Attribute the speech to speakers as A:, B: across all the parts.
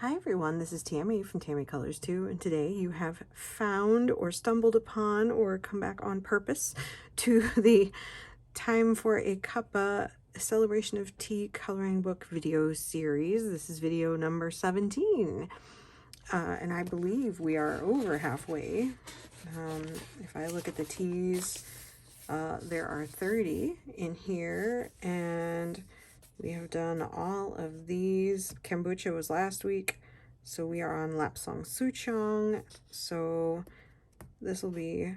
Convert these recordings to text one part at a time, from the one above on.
A: Hi everyone, this is Tammy from Tammy Colors 2, and today you have found or stumbled upon or come back on purpose to the Time for a Cuppa Celebration of Tea coloring book video series. This is video number 17, and I believe we are over halfway. If I look at the teas, there are 30 in here, and we have done all of these. Kombucha was last week, so we are on Lapsang Souchong. So this will be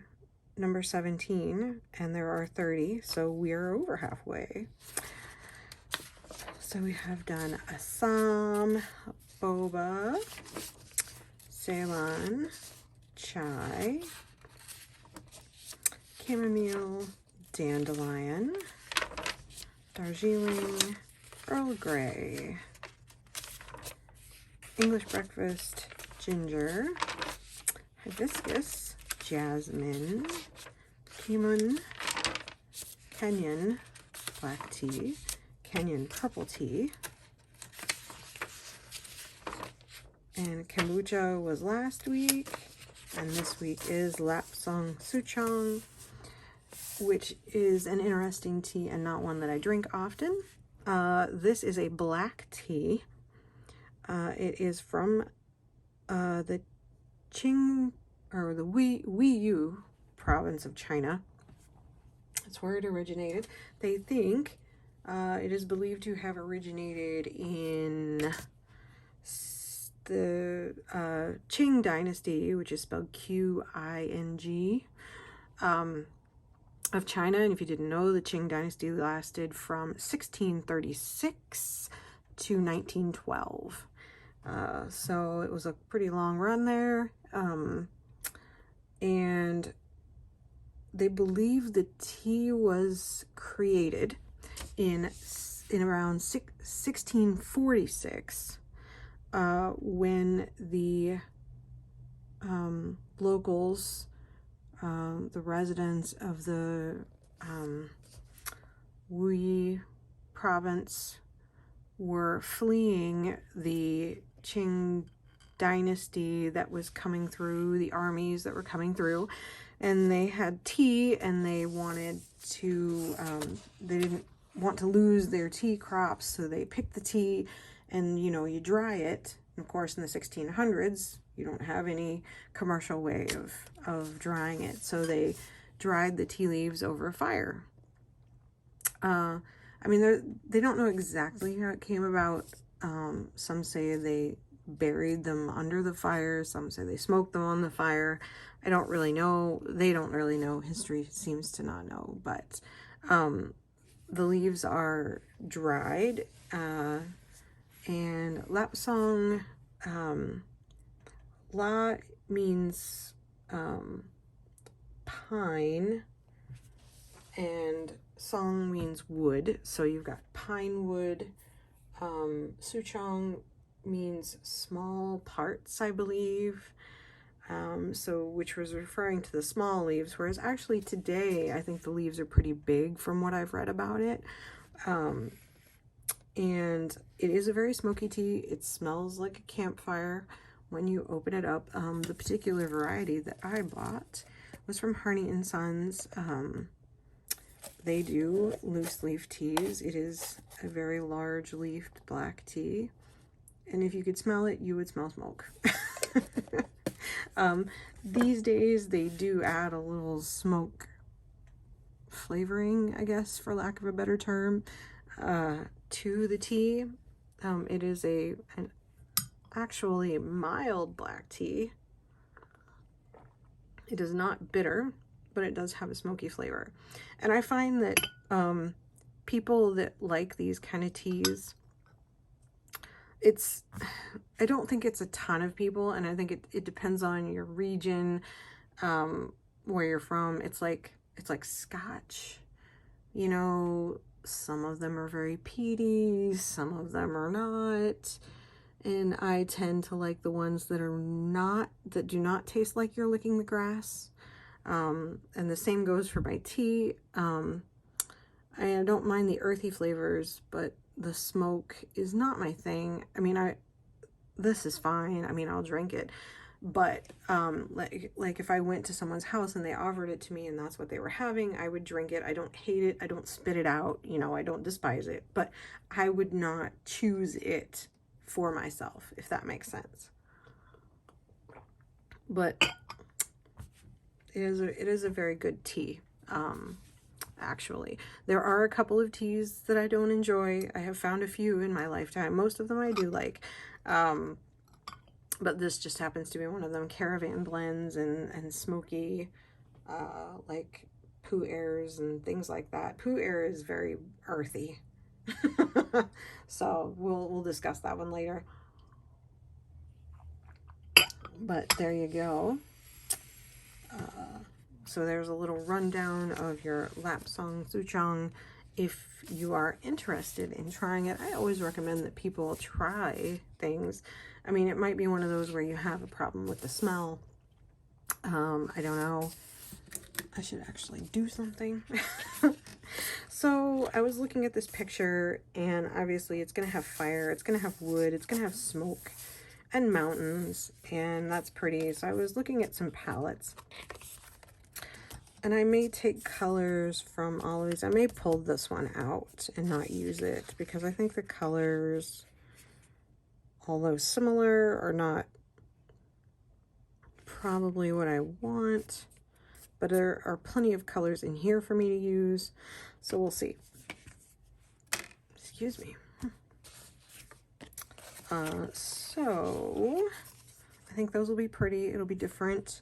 A: number 17, and there are 30, so we are over halfway. So we have done Assam, Boba, Ceylon, Chai, Chamomile, Dandelion, Darjeeling, Earl Grey, English Breakfast, Ginger, Hibiscus, Jasmine, Kimun, Kenyan Black Tea, Kenyan Purple Tea, and Kombucha was last week, and this week is Lapsang Souchong, which is an interesting tea and not one that I drink often. This is a black tea. It is from the Qing, or the Wuyu province of China. That's where it originated. They think it is believed to have originated in the Qing dynasty, which is spelled Qing, of China. And if you didn't know, the Qing dynasty lasted from 1636 to 1912. So it was a pretty long run there. And they believe the tea was created in around 1646, when the locals, the residents of the Wuyi province, were fleeing the Qing dynasty that was coming through, the armies that were coming through, and they had tea, and they wanted to, they didn't want to lose their tea crops, so they picked the tea, and you dry it. And of course, in the 1600s, you don't have any commercial way of drying it, so they dried the tea leaves over a fire. I mean, they don't know exactly how it came about. Some say they buried them under the fire. Some say they smoked them on the fire. I don't really know. They don't really know. History seems to not know. But the leaves are dried. And Lapsang, La means pine, and Song means wood. So you've got pine wood. Souchong means small parts, I believe. So which was referring to the small leaves, whereas actually today I think the leaves are pretty big from what I've read about it. And it is a very smoky tea. It smells like a campfire when you open it up. The particular variety that I bought was from Harney & Sons. They do loose leaf teas. It is a very large leafed black tea. And if you could smell it, you would smell smoke. These days, they do add a little smoke flavoring, I guess, for lack of a better term, to the tea. It is an actually mild black tea. It is not bitter, but it does have a smoky flavor. And I find that people that like these kind of teas, I don't think it's a ton of people, and I think it depends on your region, where you're from. It's like Scotch. Some of them are very peaty, some of them are not. And I tend to like the ones that do not taste like you're licking the grass. And the same goes for my tea. I don't mind the earthy flavors, but the smoke is not my thing. I mean, this is fine. I mean, I'll drink it. But like if I went to someone's house and they offered it to me and that's what they were having, I would drink it. I don't hate it. I don't spit it out. You know, I don't despise it. But I would not choose it for myself, if that makes sense. But it is a very good tea. Actually, there are a couple of teas that I don't enjoy. I have found a few in my lifetime. Most of them I do like. But this just happens to be one of them. Caravan blends and smoky, like Pooh Airs and things like that. Pooh Air is very earthy. So we'll discuss that one later. But there you go. So there's a little rundown of your Lapsang Souchong. If you are interested in trying it, I always recommend that people try things. I mean, it might be one of those where you have a problem with the smell. I don't know. I should actually do something. So I was looking at this picture, and obviously it's going to have fire, it's going to have wood, it's going to have smoke and mountains, and that's pretty. So I was looking at some palettes. And I may take colors from all of these. I may pull this one out and not use it because I think the colors, although similar, are not probably what I want. But there are plenty of colors in here for me to use. So we'll see. Excuse me. So I think those will be pretty. It'll be different.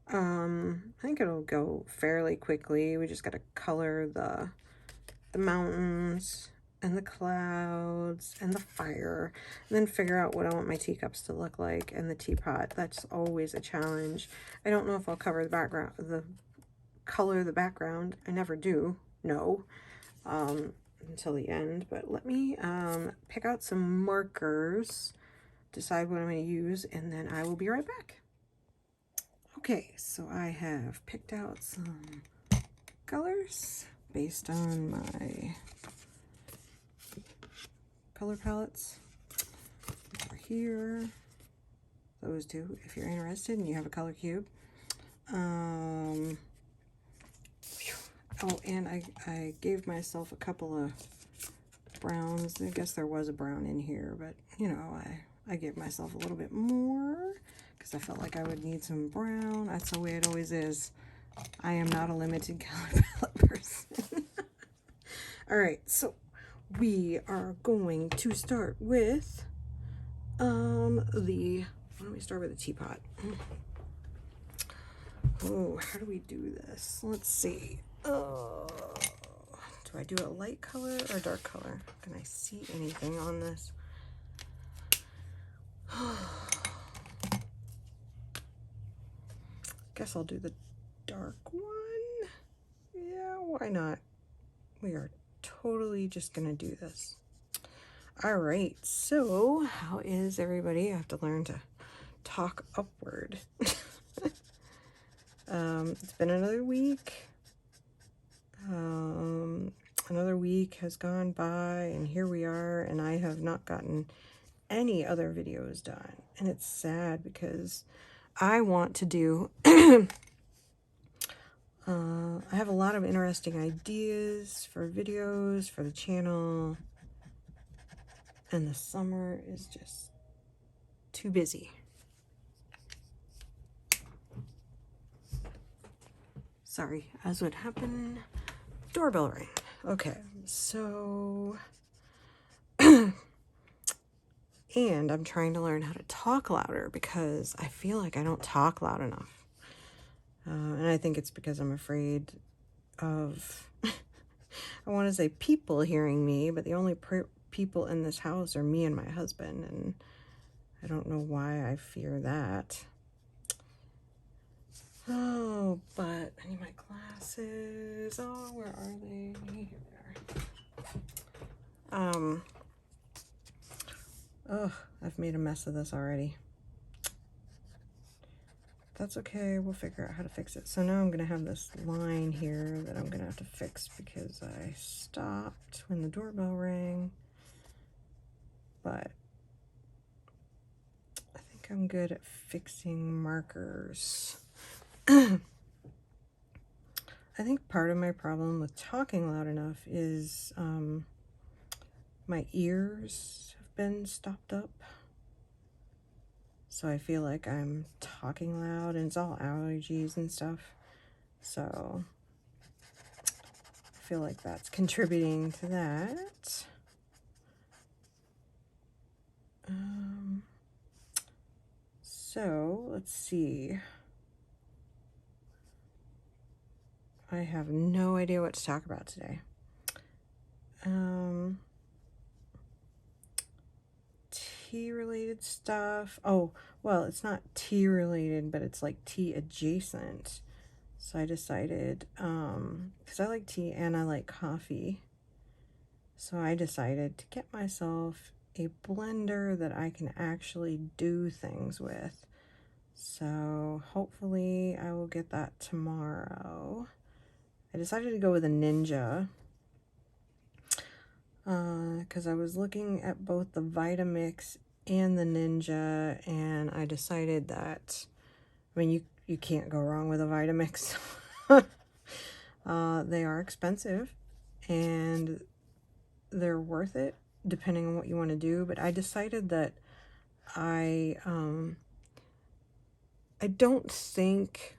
A: I think it'll go fairly quickly. We just got to color the mountains and the clouds and the fire, and then figure out what I want my teacups to look like and the teapot. That's always a challenge. I don't know if I'll cover the background, color the background. I never do. No. Until the end. But let me pick out some markers, decide what I'm going to use, and then I will be right back. Okay, so I have picked out some colors based on my color palettes over here. Those two, if you're interested and you have a color cube. Oh, and I gave myself a couple of browns. I guess there was a brown in here, but you know, I gave myself a little bit more because I felt like I would need some brown. That's the way it always is. I am not a limited color palette person. All right, so we are going to start with why don't we start with the teapot? Oh, how do we do this? Let's see. Do I do a light color or dark color? Can I see anything on this? Guess I'll do the dark one. Yeah, why not? We are totally just gonna do this. All right, so how is everybody? I have to learn to talk upward. It's been another week. Another week has gone by, and here we are, and I have not gotten any other videos done. And it's sad because I want to do I have a lot of interesting ideas for videos for the channel, and the summer is just too busy. Sorry, as would happen, doorbell ring. Okay, so and I'm trying to learn how to talk louder because I feel like I don't talk loud enough. And I think it's because I'm afraid of, I want to say people hearing me, but the only people in this house are me and my husband, and I don't know why I fear that. Oh, but I need my glasses. Oh, where are they? Here they are. Oh, I've made a mess of this already. That's okay, we'll figure out how to fix it. So now I'm gonna have this line here that I'm gonna have to fix because I stopped when the doorbell rang. But I'm good at fixing markers. I think part of my problem with talking loud enough is my ears have been stopped up. So I feel like I'm talking loud, and it's all allergies and stuff. So I feel like that's contributing to that. So let's see. I have no idea what to talk about today. Tea related stuff. Oh, well, it's not tea related, but it's like tea adjacent. So I decided, because I like tea and I like coffee, so I decided to get myself a blender that I can actually do things with. So hopefully I will get that tomorrow. I decided to go with a Ninja because I was looking at both the Vitamix and the Ninja, and I decided that, I mean, you can't go wrong with a Vitamix. They are expensive and they're worth it depending on what you want to do, but I decided that I don't think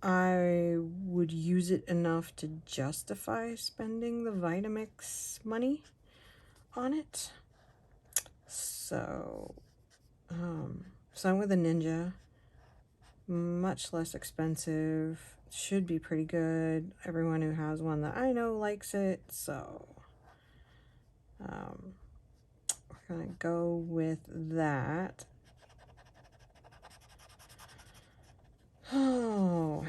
A: I would use it enough to justify spending the Vitamix money on it. So, so I'm with a Ninja, much less expensive, should be pretty good. Everyone who has one that I know likes it, so we're gonna go with that. Oh,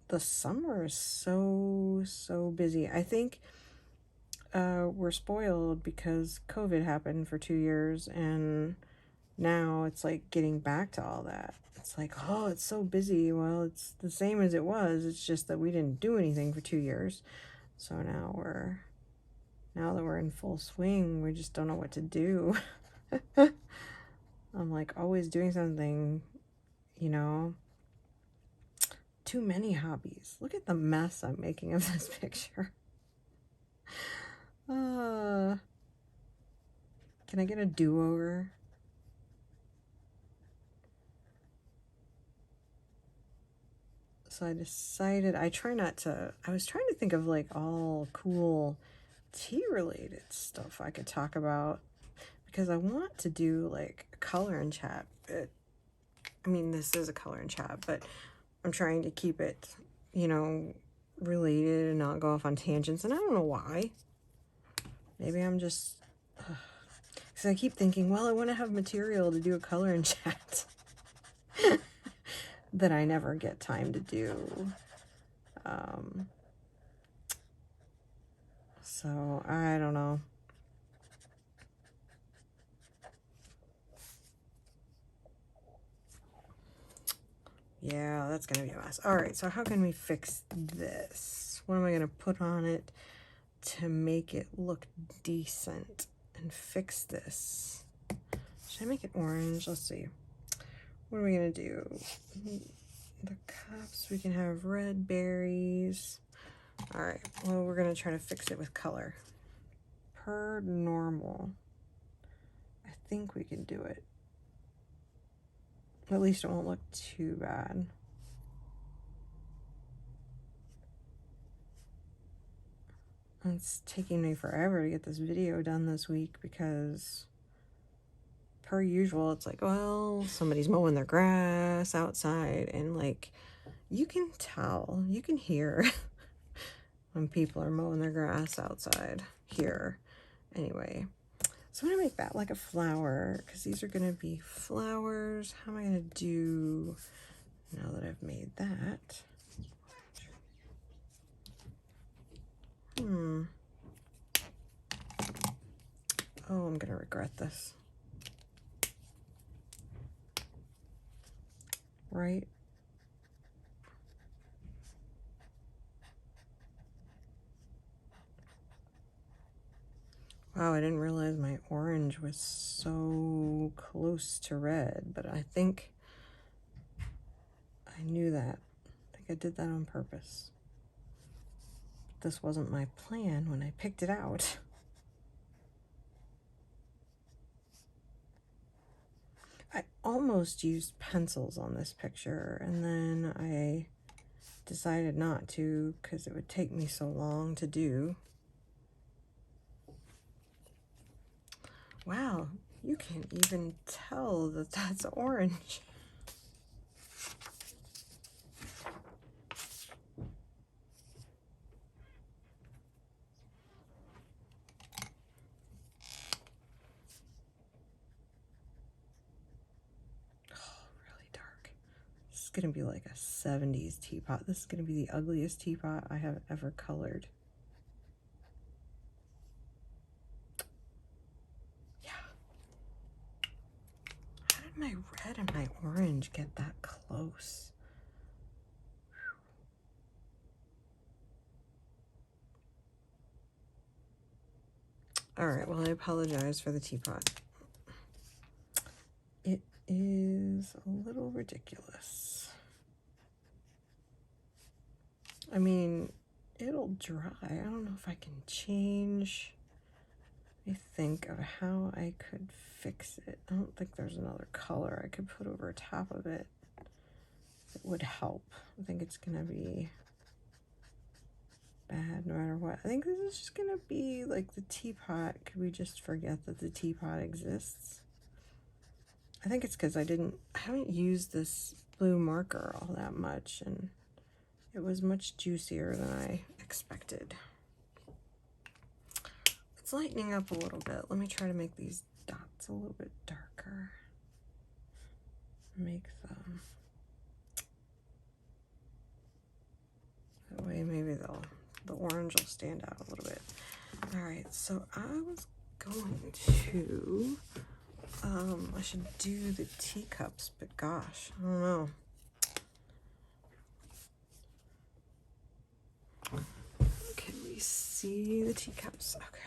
A: the summer is so busy. I think we're spoiled because COVID happened for 2 years, and now it's like getting back to all that. It's like, oh, it's so busy. Well, it's the same as it was. It's just that we didn't do anything for 2 years. So now that we're in full swing, we just don't know what to do. I'm like always doing something, you know. Too many hobbies. Look at the mess I'm making of this picture. Can I get a do-over? So I decided, I was trying to think of like all cool tea related stuff I could talk about, because I want to do like a color and chat. I mean, this is a color and chat, but I'm trying to keep it, you know, related and not go off on tangents, and I don't know why. Maybe I'm just, because I keep thinking, well, I want to have material to do a color and chat that I never get time to do. So I don't know. Yeah, that's gonna be a mess. All right, so how can we fix this? What am I gonna put on it to make it look decent and fix this? Should I make it orange? Let's see. What are we gonna do? The cups, we can have red berries. All right, well, we're gonna try to fix it with color. Per normal. I think we can do it. At least it won't look too bad. It's taking me forever to get this video done this week because, per usual, it's like, well, somebody's mowing their grass outside, and like, you can tell, you can hear when people are mowing their grass outside here. Anyway, so I'm gonna make that like a flower, because these are gonna be flowers. How am I gonna do now that I've made that? Oh, I'm gonna regret this. Right? Wow, I didn't realize my orange was so close to red, but I think I knew that. I think I did that on purpose. This wasn't my plan when I picked it out. I almost used pencils on this picture, and then I decided not to because it would take me so long to do. Wow, you can't even tell that that's orange. This is gonna be like a 70s teapot. This is gonna be the ugliest teapot I have ever colored. Yeah. How did my red and my orange get that close? All right, well, I apologize for the teapot. It is a little ridiculous. I mean, it'll dry. I don't know if I can change. Let me think of how I could fix it. I don't think there's another color I could put over top of it that would help. I think it's gonna be bad no matter what. I think this is just gonna be like the teapot. Could we just forget that the teapot exists? I think it's because I haven't used this blue marker all that much, and it was much juicier than I expected. It's lightening up a little bit. Let me try to make these dots a little bit darker. Make them. That way maybe the orange will stand out a little bit. All right, so I was going to, I should do the teacups, but gosh, I don't know. Can we see the teacups? Okay.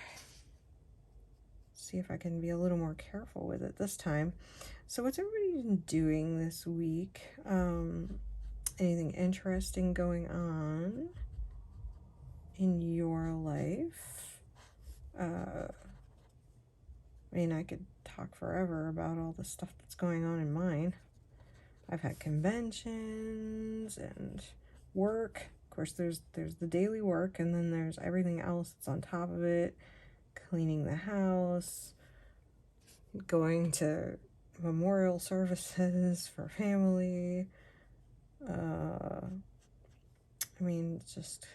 A: See if I can be a little more careful with it this time. So what's everybody been doing this week? Anything interesting going on in your life? I mean, I could talk forever about all the stuff that's going on in mine. I've had conventions and work. Of course, there's the daily work, and then there's everything else that's on top of it. Cleaning the house, going to memorial services for family. I mean, it's just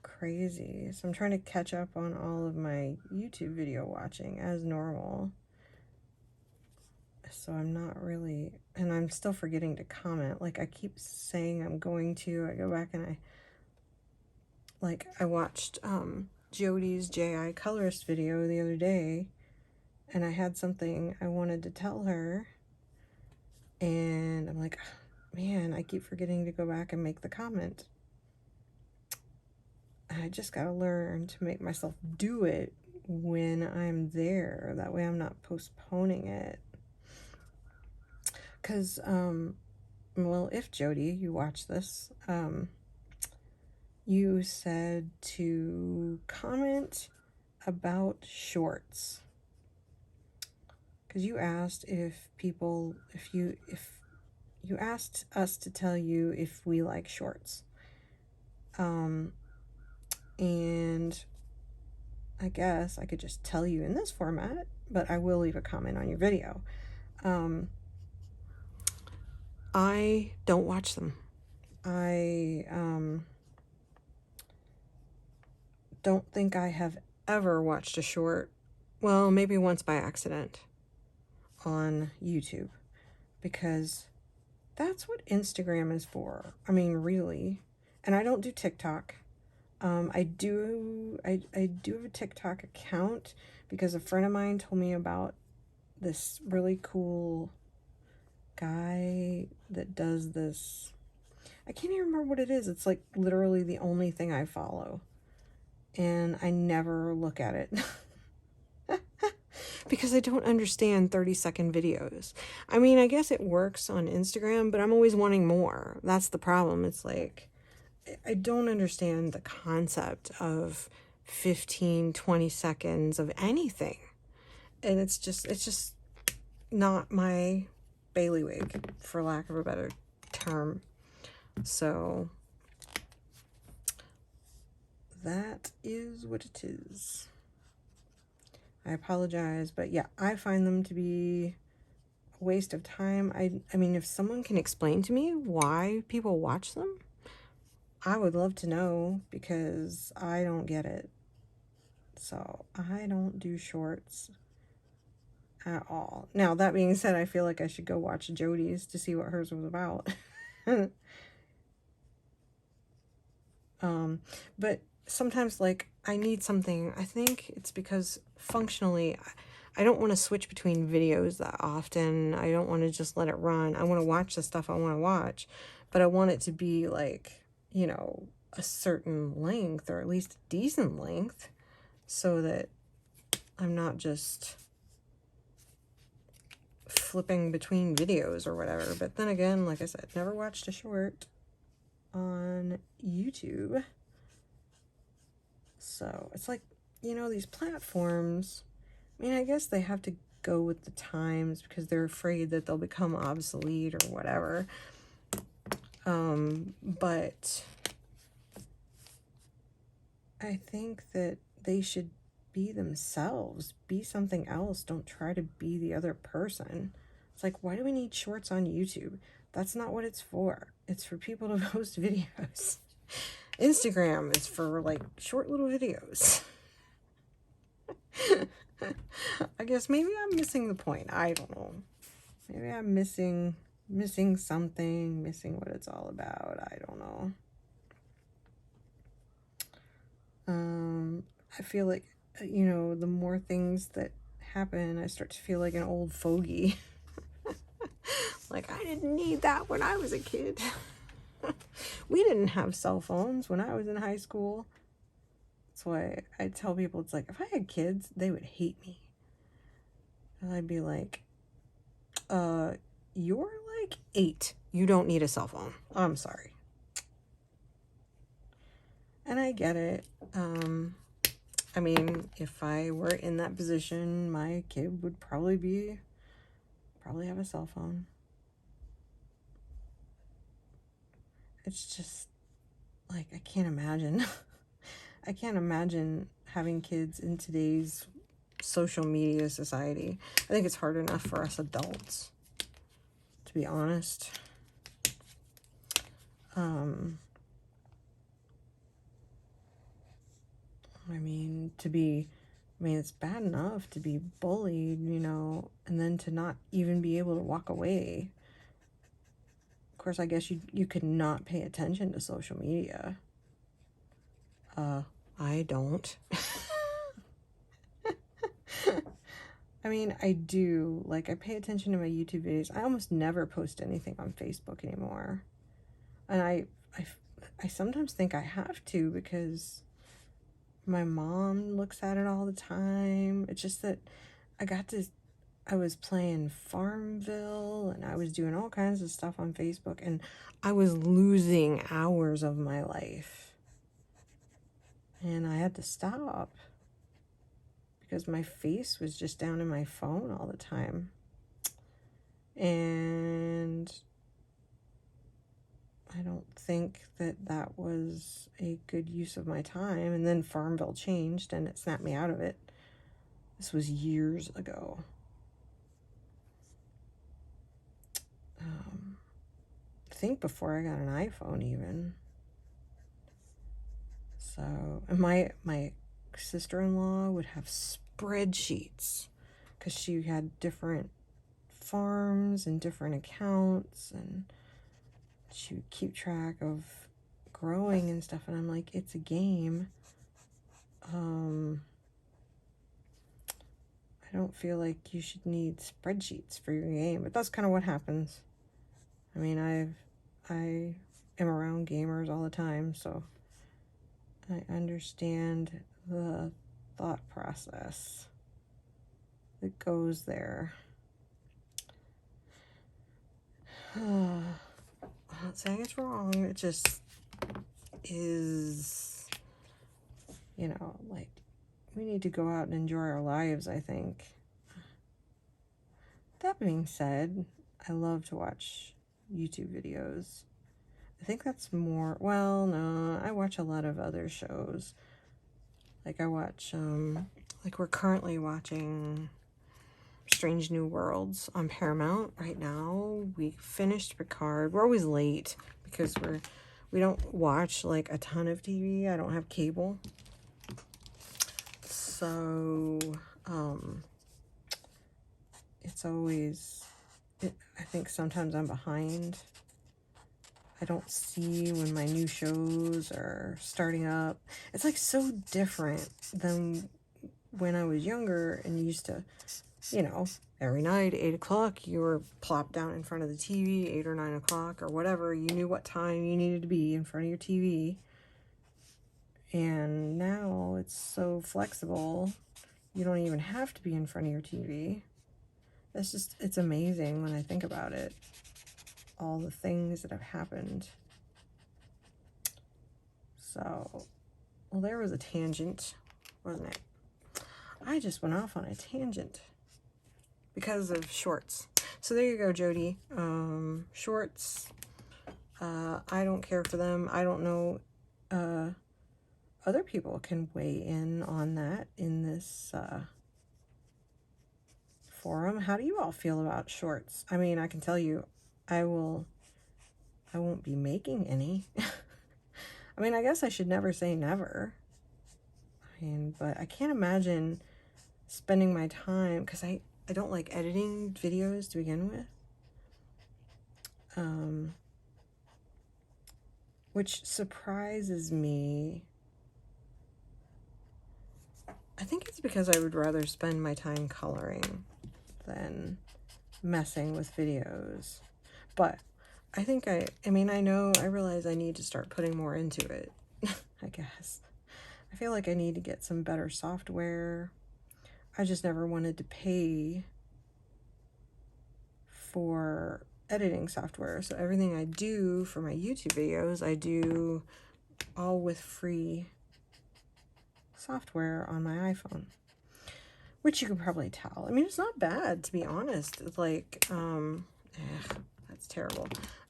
A: crazy. So I'm trying to catch up on all of my YouTube video watching as normal. So I'm not really, and I'm still forgetting to comment. Like, I keep saying I'm going to. I go back and I watched Jody's J.I. Colorist video the other day, and I had something I wanted to tell her, and I'm like, man, I keep forgetting to go back and make the comment. I just gotta learn to make myself do it when I'm there. That way I'm not postponing it. Because, well, if Jody, you watch this, you said to comment about shorts. Because you asked if you asked us to tell you if we like shorts. And I guess I could just tell you in this format, but I will leave a comment on your video. I don't watch them. I don't think I have ever watched a short, well, maybe once by accident on YouTube, because that's what Instagram is for. I mean, really. And I don't do TikTok. I do have a TikTok account because a friend of mine told me about this really cool guy that does this. I can't even remember what it is. It's like literally the only thing I follow. and I never look at it. Because I don't understand 30-second videos. I mean, I guess it works on Instagram, but I'm always wanting more. That's the problem. It's like, I don't understand the concept of 15, 20 seconds of anything. And it's just not my bailiwick, for lack of a better term. So that is what it is. I apologize, but yeah, I find them to be a waste of time. I mean, if someone can explain to me why people watch them, I would love to know, because I don't get it. So I don't do shorts at all. Now, that being said, I feel like I should go watch Jody's to see what hers was about. But sometimes, like, I need something. I think it's because functionally, I don't want to switch between videos that often. I don't want to just let it run. I want to watch the stuff I want to watch, but I want it to be like, you know, a certain length, or at least a decent length, so that I'm not just flipping between videos or whatever. But then again, like I said, never watched a short on YouTube. So it's like, you know, these platforms, I mean, I guess they have to go with the times because they're afraid that they'll become obsolete or whatever. But I think that they should be themselves, be something else. Don't try to be the other person. It's like, why do we need shorts on YouTube? That's not what it's for. It's for people to post videos. Instagram is for, like, short little videos. I guess maybe I'm missing the point. I don't know. Maybe I'm missing something, missing what it's all about. I don't know. I feel like, you know, the more things that happen, I start to feel like an old fogey. Like, I didn't need that when I was a kid. We didn't have cell phones when I was in high school. That's why I tell people, it's like, if I had kids, they would hate me. And I'd be like, you're like 8. You don't need a cell phone. I'm sorry. And I get it. I mean, if I were in that position, my kid would probably have a cell phone. It's just, like, I can't imagine. I can't imagine having kids in today's social media society. I think it's hard enough for us adults, to be honest. I mean, it's bad enough to be bullied, you know, and then to not even be able to walk away. Of course, I guess you could not pay attention to social media. I don't. I mean, I do. Like, I pay attention to my YouTube videos. I almost never post anything on Facebook anymore. And I sometimes think I have to, because my mom looks at it all the time. It's just that I was playing Farmville, and I was doing all kinds of stuff on Facebook, and I was losing hours of my life. And I had to stop because my face was just down in my phone all the time. And I don't think that was a good use of my time. And then Farmville changed, and it snapped me out of it. This was years ago. I think before I got an iPhone even. So, and my sister-in-law would have spreadsheets because she had different farms and different accounts, and she would keep track of growing and stuff. And I'm like, it's a game. I don't feel like you should need spreadsheets for your game, but that's kind of what happens. I mean, I am around gamers all the time, so I understand the thought process that goes there. I'm not saying it's wrong, it just is, you know, like, we need to go out and enjoy our lives, I think. That being said, I love to watch YouTube videos. I think that's more, well, no, I watch a lot of other shows. Like I watch, like we're currently watching Strange New Worlds on Paramount right now. We finished Picard. We're always late because we don't watch like a ton of TV. I don't have cable. So, it's always, I think sometimes I'm behind. I don't see when my new shows are starting up. It's like so different than when I was younger and used to, you know, every night, 8 o'clock, you were plopped down in front of the TV, 8 or 9 o'clock or whatever. You knew what time you needed to be in front of your TV. And now it's so flexible. You don't even have to be in front of your TV. It's amazing when I think about it. All the things that have happened. So, well, there was a tangent, wasn't it? I just went off on a tangent because of shorts. So there you go, Jody. Shorts. I don't care for them. I don't know. Other people can weigh in on that in this forum. How do you all feel about shorts? I mean, I can tell you, I won't be making any. I mean, I guess I should never say never. I mean, but I can't imagine spending my time, because I don't like editing videos to begin with. Which surprises me. I think it's because I would rather spend my time coloring than messing with videos. But I think I realize I need to start putting more into it, I guess. I feel like I need to get some better software. I just never wanted to pay for editing software. So everything I do for my YouTube videos, I do all with free software on my iPhone, which you can probably tell. I mean, it's not bad, to be honest. It's like, that's terrible.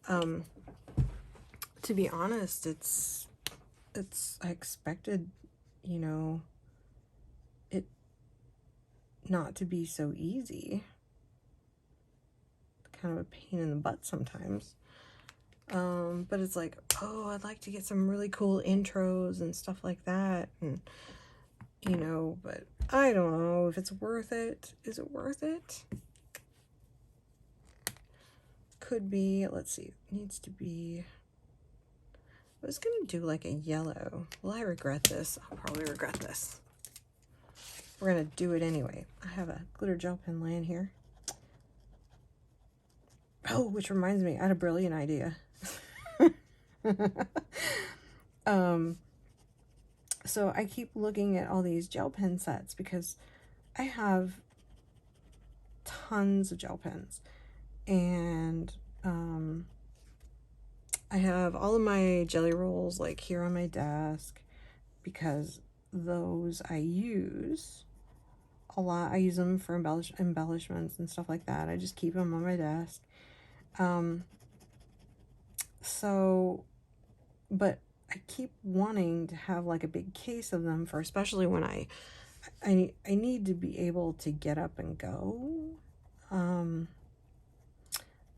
A: To be honest, it's I expected, you know, it not to be so easy. Kind of a pain in the butt sometimes. But it's like, oh, I'd like to get some really cool intros and stuff like that. And, you know, but I don't know if it's worth it. Is it worth it? Could be. Let's see. It needs to be. I was going to do like a yellow. Will I regret this? I'll probably regret this. We're going to do it anyway. I have a glitter gel pen laying here. Oh, which reminds me, I had a brilliant idea. So I keep looking at all these gel pen sets because I have tons of gel pens, and I have all of my jelly rolls like here on my desk because those I use a lot. I use them for embellishments and stuff like that. I just keep them on my desk. So, but I keep wanting to have like a big case of them for, especially when I need to be able to get up and go,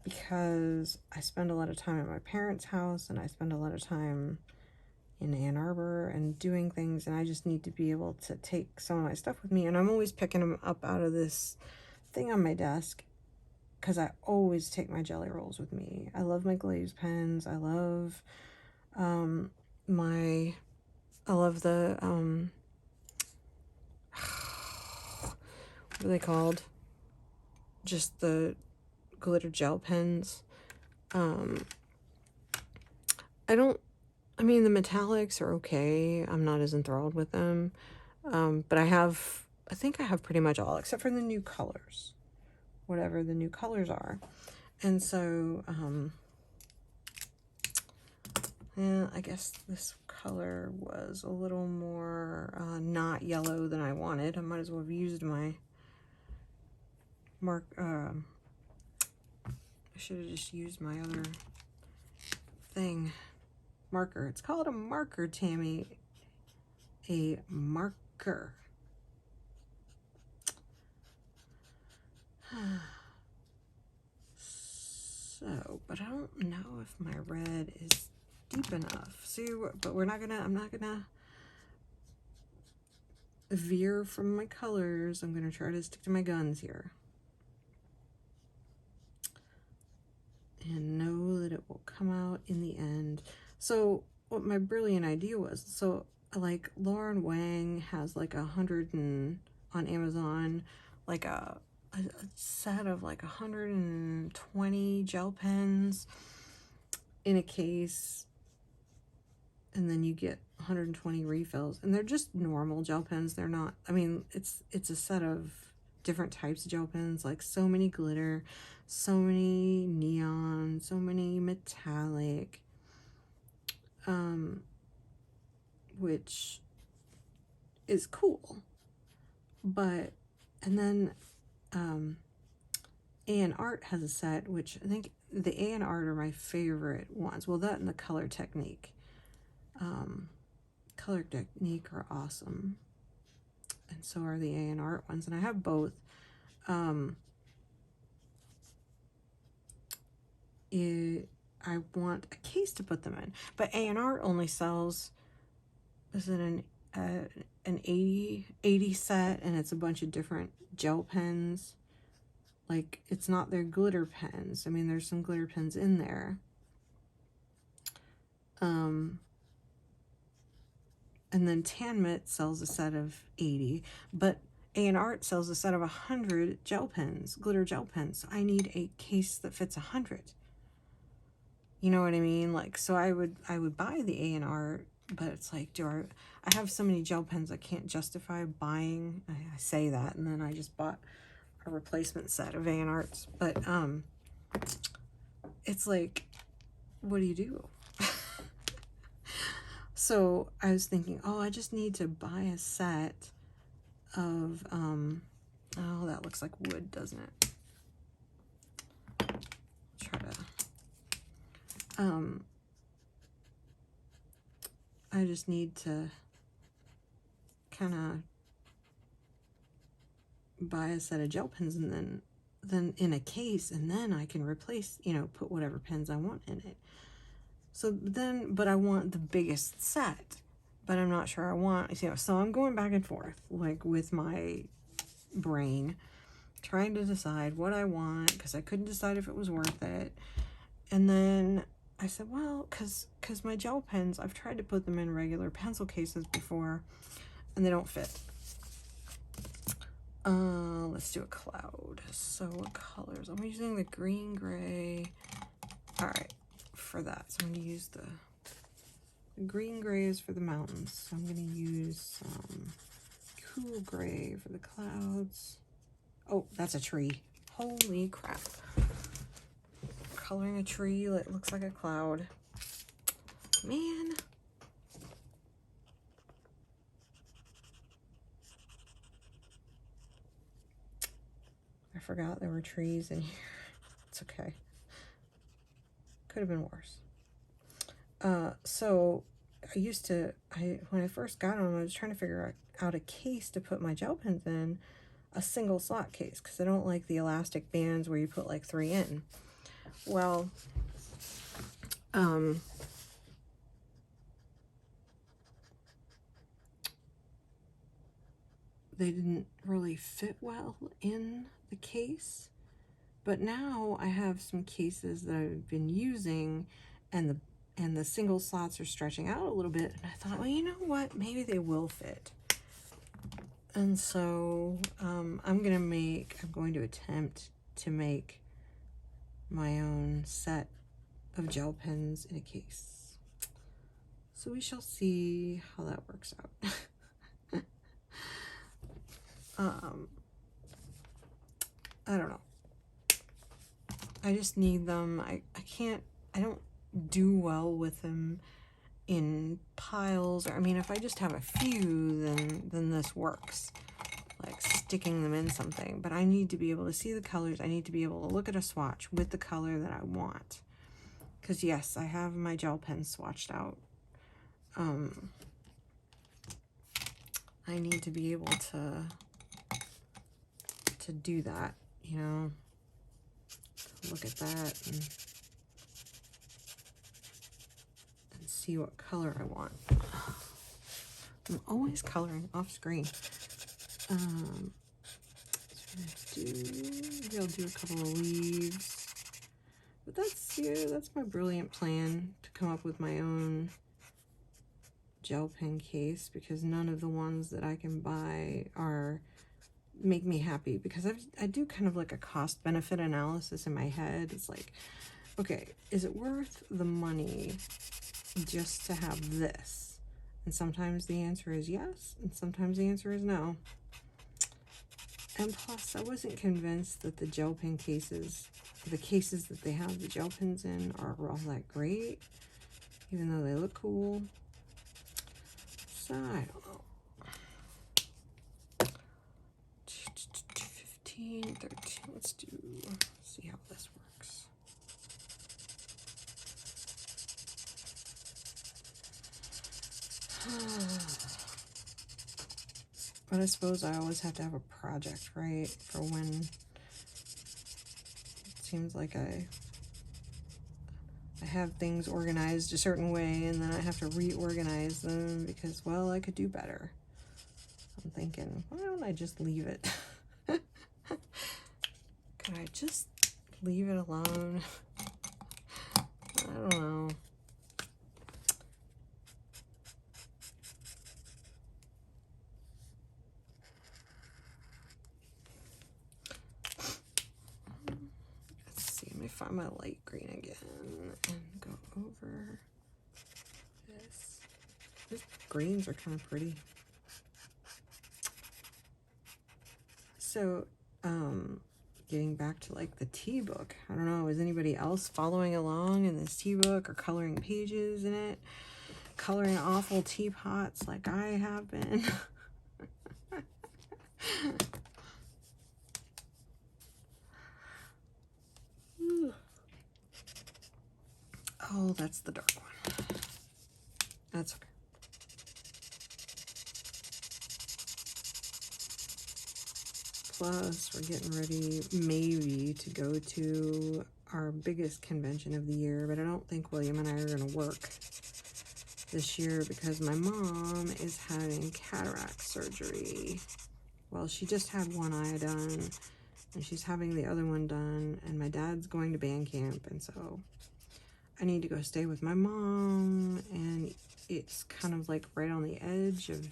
A: because I spend a lot of time at my parents' house and I spend a lot of time in Ann Arbor and doing things, and I just need to be able to take some of my stuff with me, and I'm always picking them up out of this thing on my desk because I always take my jelly rolls with me. I love my glaze pens. I love the what are they called? Just the glitter gel pens. I I mean, the metallics are okay. I'm not as enthralled with them. But I think I have pretty much all, except for the new colors, whatever the new colors are. And so, yeah, I guess this color was a little more not yellow than I wanted. I might as well have used my I should have just used my other thing. Marker. It's called a marker, Tammy. A marker. So, but I don't know if my red is deep enough. See, but I'm not gonna veer from my colors. I'm gonna try to stick to my guns here. And know that it will come out in the end. So what my brilliant idea was, so like Lauren Wang has like 100 on Amazon, like a set of like 120 gel pens in a case, and then you get 120 refills, and they're just normal gel pens. They're not, I mean, it's a set of different types of gel pens, like so many glitter, so many neon, so many metallic, which is cool. But, and then A&Art has a set, which I think the A&Art are my favorite ones. Well, that and the Color Technique. Color Technique are awesome. And so are the A&Art ones. And I have both. I want a case to put them in. But A&Art only sells, is it an 80 set, and it's a bunch of different gel pens. Like, it's not their glitter pens. I mean, there's some glitter pens in there. And then Tanmit sells a set of 80, but A&Art sells a set of 100 gel pens, glitter gel pens. So I need a case that fits 100. You know what I mean? Like, so I would buy the A&Art, but it's like, I have so many gel pens I can't justify buying. I say that, and then I just bought a replacement set of A&Arts. But it's like, what do you do? So I was thinking, oh, I just need to buy a set of, oh, that looks like wood, doesn't it? Try to, I just need to kind of buy a set of gel pens, and then in a case, and then I can replace, you know, put whatever pens I want in it. So then, but I want the biggest set, but I'm not sure I want, you know, so I'm going back and forth, like, with my brain, trying to decide what I want, because I couldn't decide if it was worth it. And then I said, well, because my gel pens, I've tried to put them in regular pencil cases before, and they don't fit. Let's do a cloud. So what colors? I'm using the green, gray. All right, for that. So I'm going to use the green grays for the mountains. So I'm going to use some cool gray for the clouds. Oh, that's a tree. Holy crap. Coloring a tree that looks like a cloud. Man. I forgot there were trees in here. It's okay. Could have been worse. So when I first got them, I was trying to figure out a case to put my gel pens in, a single slot case, because I don't like the elastic bands where you put like 3 in. Well, they didn't really fit well in the case, but now I have some cases that I've been using, and the single slots are stretching out a little bit, and I thought, well, you know what, maybe they will fit. And so I'm going to attempt to make my own set of gel pens in a case. So we shall see how that works out. I don't know. I just need them. I don't do well with them in piles. Or, I mean, if I just have a few, then this works. Like sticking them in something. But I need to be able to see the colors. I need to be able to look at a swatch with the color that I want. Because yes, I have my gel pens swatched out. I need to be able to do that, you know. Look at that and see what color I want. I'm always coloring off screen. So maybe I'll do a couple of leaves. But that's my brilliant plan, to come up with my own gel pen case, because none of the ones that I can buy make me happy, because I do kind of like a cost benefit analysis in my head. It's like, okay, is it worth the money just to have this? And sometimes the answer is yes, and sometimes the answer is no. And plus, I wasn't convinced that the gel pen cases, the cases that they have the gel pens in, are all that great, even though they look cool. So, I don't know. 15, 13, let's see how this works. But I suppose I always have to have a project, right? For when it seems like I have things organized a certain way, and then I have to reorganize them because, well, I could do better. I'm thinking, why don't I just leave it? Could I just leave it alone? I don't know. Let's see, let me find my light green again and go over this. These greens are kind of pretty. So, getting back to like the tea book. I don't know, is anybody else following along in this tea book or coloring pages in it? Coloring awful teapots like I have been. Oh, that's the dark one. That's okay. Plus, we're getting ready maybe to go to our biggest convention of the year, but I don't think William and I are going to work this year because my mom is having cataract surgery. Well, she just had one eye done, and she's having the other one done, and my dad's going to band camp, and so I need to go stay with my mom, and it's kind of like right on the edge of,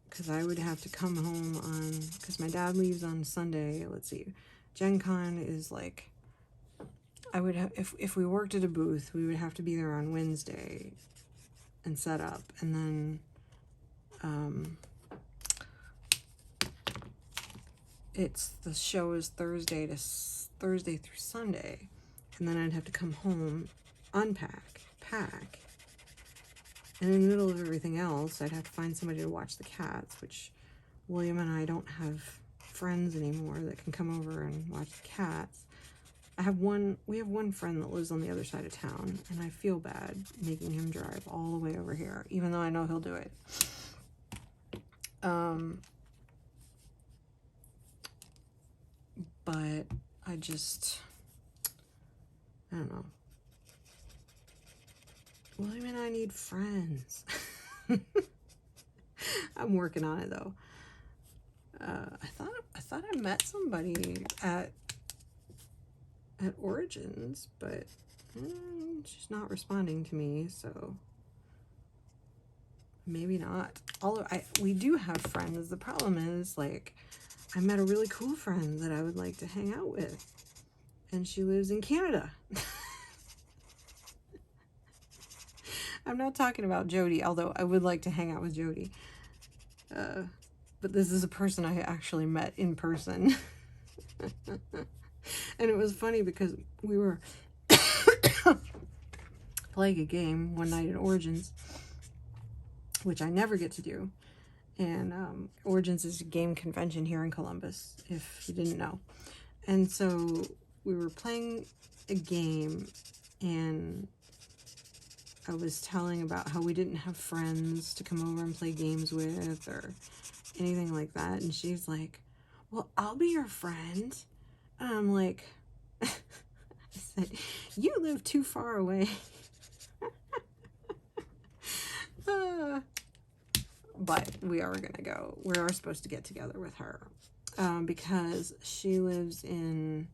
A: because I would have to come home on, because my dad leaves on Sunday. Let's see, Gen Con is like, I would have, if we worked at a booth, we would have to be there on Wednesday and set up, and then the show is Thursday through Sunday, and then I'd have to come home, unpack, pack, and in the middle of everything else, I'd have to find somebody to watch the cats, which William and I don't have friends anymore that can come over and watch the cats. We have one friend that lives on the other side of town, and I feel bad making him drive all the way over here, even though I know he'll do it. But I don't know. William and I need friends. I'm working on it though. I thought I met somebody at Origins, but she's not responding to me, so maybe not. Although we do have friends. The problem is, like, I met a really cool friend that I would like to hang out with, and she lives in Canada. I'm not talking about Jody, although I would like to hang out with Jody. But this is a person I actually met in person. And it was funny because we were playing a game one night at Origins, which I never get to do. And Origins is a game convention here in Columbus, if you didn't know. And so we were playing a game, and I was telling about how we didn't have friends to come over and play games with or anything like that. And she's like, well, I'll be your friend. And I'm like, I said, you live too far away. But we are going to go. We are supposed to get together with her because she lives in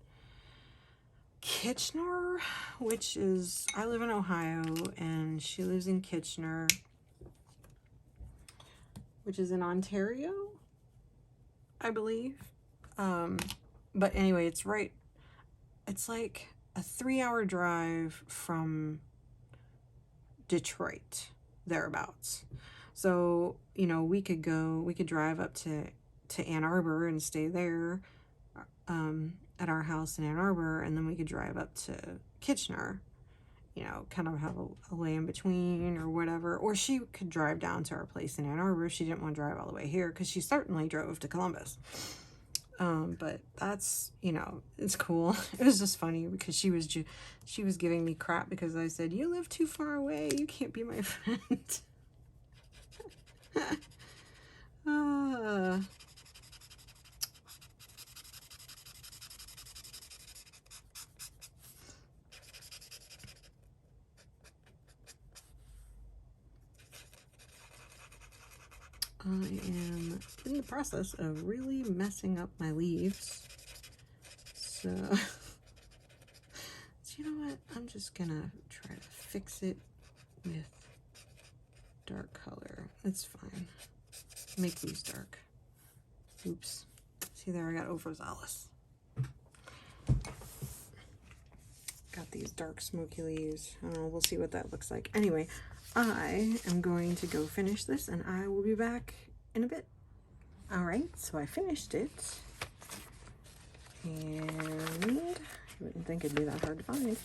A: Kitchener, which is, I live in Ohio, and she lives in Kitchener, which is in Ontario, I believe. But anyway, it's right, it's like a 3-hour drive from Detroit, thereabouts. So, you know, we could drive up to Ann Arbor and stay there at our house in Ann Arbor, and then we could drive up to Kitchener, you know, kind of have a way in between or whatever. Or she could drive down to our place in Ann Arbor if she didn't want to drive all the way here, because she certainly drove to Columbus. But that's, you know, it's cool. It was just funny because she was giving me crap because I said, you live too far away, you can't be my friend. I am in the process of really messing up my leaves. So you know what? I'm just gonna try to fix it with dark color. It's fine. Make these dark. Oops. See there, I got overzealous. Got these dark smoky leaves. We'll see what that looks like. Anyway, I am going to go finish this, and I will be back in a bit. All right, so I finished it, and you wouldn't think it'd be that hard to find.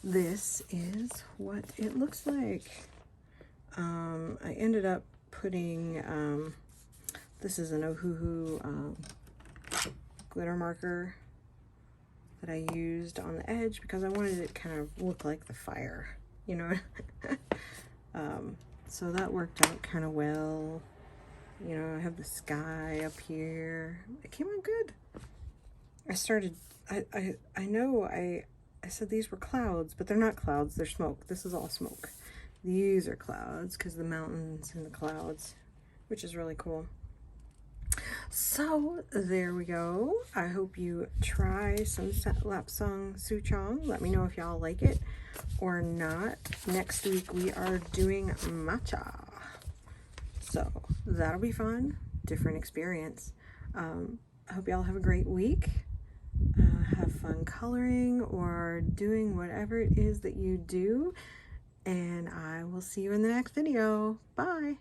A: This is what it looks like. I ended up putting, this is an Ohuhu glitter marker that I used on the edge because I wanted it to kind of look like the fire, you know. So that worked out kind of well. You know, I have the sky up here. It came out good. I said these were clouds, but they're not clouds, they're smoke. This is all smoke. These are clouds because the mountains and the clouds, which is really cool. So there we go. I hope you try some Lapsang Souchong. Let me know if y'all like it or not. Next week we are doing matcha. So that'll be fun. Different experience. I hope y'all have a great week. Have fun coloring or doing whatever it is that you do. And I will see you in the next video. Bye.